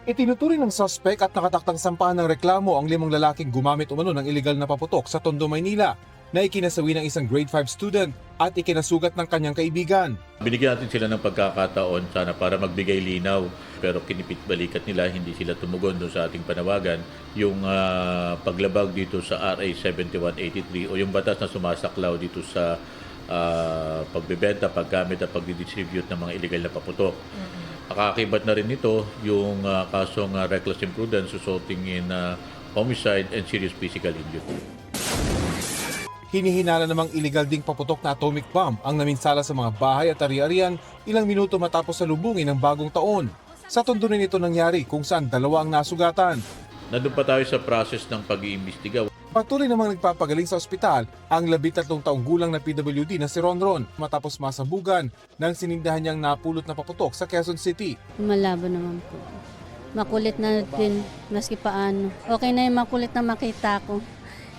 Itinuturing ng suspect at nakataktang sampahan ng reklamo ang 5 lalaking gumamit umano ng iligal na paputok sa Tondo, Maynila na ikinasawi ng isang grade 5 student at ikinasugat ng kanyang kaibigan. Binigyan natin sila ng pagkakataon sana para magbigay linaw, pero kinipit-balikat nila, hindi sila tumugon doon sa ating panawagan. Yung paglabag dito sa RA 7183 o yung batas na sumasaklaw dito sa pagbebenta, paggamit at pagdidistribute ng mga illegal na paputok. Kakakibat na rin nito yung kasong reckless imprudence resulting in homicide and serious physical injury. Hinihinala namang iligal ding paputok na atomic bomb ang naminsala sa mga bahay at ari-arian ilang minuto matapos salubungin ng bagong taon. Sa Tondo rin ito nangyari kung saan 2 ang nasugatan. Nandun pa tayo sa process ng pag-iimbestiga. Patuloy namang nagpapagaling sa ospital ang 13 taong gulang na PWD na si Ronron matapos masabugan ng sinindahan niyang napulot na paputok sa Quezon City. Malabo naman po. Makulit na din, maski paano. Okay na yung makulit na makita ko.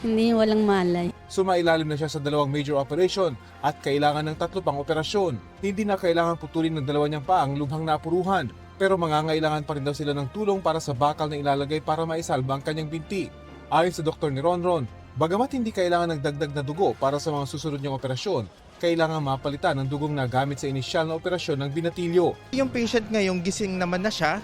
Hindi walang malay. Sumailalim na siya sa 2 major operation at kailangan ng 3 pang operasyon. Hindi na kailangan putulin ng 2 niyang paang lubhang napuruhan, pero mangangailangan pa rin daw sila ng tulong para sa bakal na ilalagay para maisalba ang kanyang binti. Ayon sa doktor ni Ronron, bagamat hindi kailangan ng dagdag na dugo para sa mga susunod niyang operasyon, kailangan mapalitan ng dugong na gamit sa inisyal na operasyon ng binatilyo. Yung patient ngayon gising naman na siya,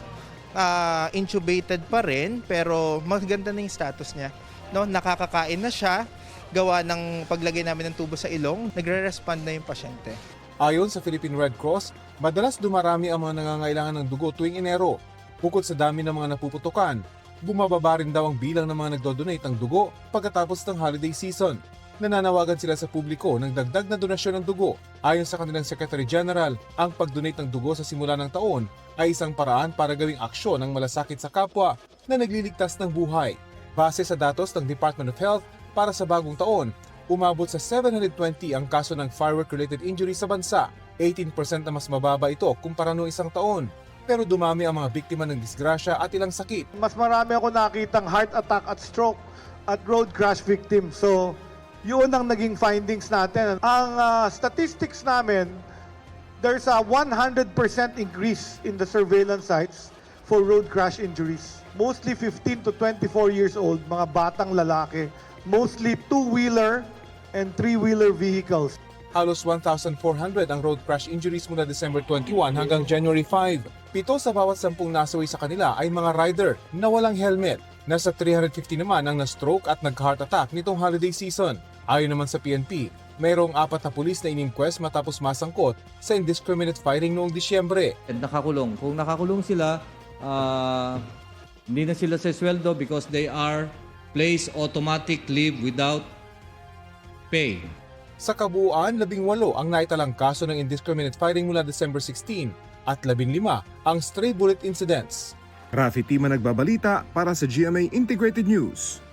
intubated pa rin, pero maganda na yung status niya. No, nakakakain na siya, gawa ng paglagay namin ng tubo sa ilong, nagre-respond na yung pasyente. Ayon sa Philippine Red Cross, madalas dumarami ang mga nangangailangan ng dugo tuwing Enero. Bukod sa dami ng mga napuputukan, bumababa rin daw ang bilang ng mga nagdodonate ng dugo pagkatapos ng holiday season. Nananawagan sila sa publiko ng dagdag na donasyon ng dugo. Ayon sa kanilang Secretary General, ang pag-donate ng dugo sa simula ng taon ay isang paraan para gawing aksyon ng malasakit sa kapwa na nagliligtas ng buhay. Base sa datos ng Department of Health, para sa bagong taon, umabot sa 720 ang kaso ng firework-related injury sa bansa. 18% na mas mababa ito kumpara noong isang taon. Pero dumami ang mga biktima ng disgrasya at ilang sakit. Mas marami ako nakitang heart attack at stroke at road crash victim. So, yun ang naging findings natin. Ang statistics namin, there's a 100% increase in the surveillance sites for road crash injuries. Mostly 15 to 24 years old, mga batang lalaki. Mostly two-wheeler and three-wheeler vehicles. Halos 1,400 ang road crash injuries mula December 21 hanggang January 5. 7 sa bawat 10 nasawi sa kanila ay mga rider na walang helmet. Nasa 350 naman ang na-stroke at nag-heart attack nitong holiday season. Ayon naman sa PNP, mayroong 4 na pulis na inimquest matapos masangkot sa indiscriminate firing noong Disyembre. Nakakulong. Kung nakakulong sila, hindi na sila sa sweldo because they are placed automatic leave without pay. Sa kabuuan, 18 ang naitalang kaso ng indiscriminate firing mula December 16 at 15 ang stray bullet incidents. Rafi Tima nagbabalita para sa GMA Integrated News.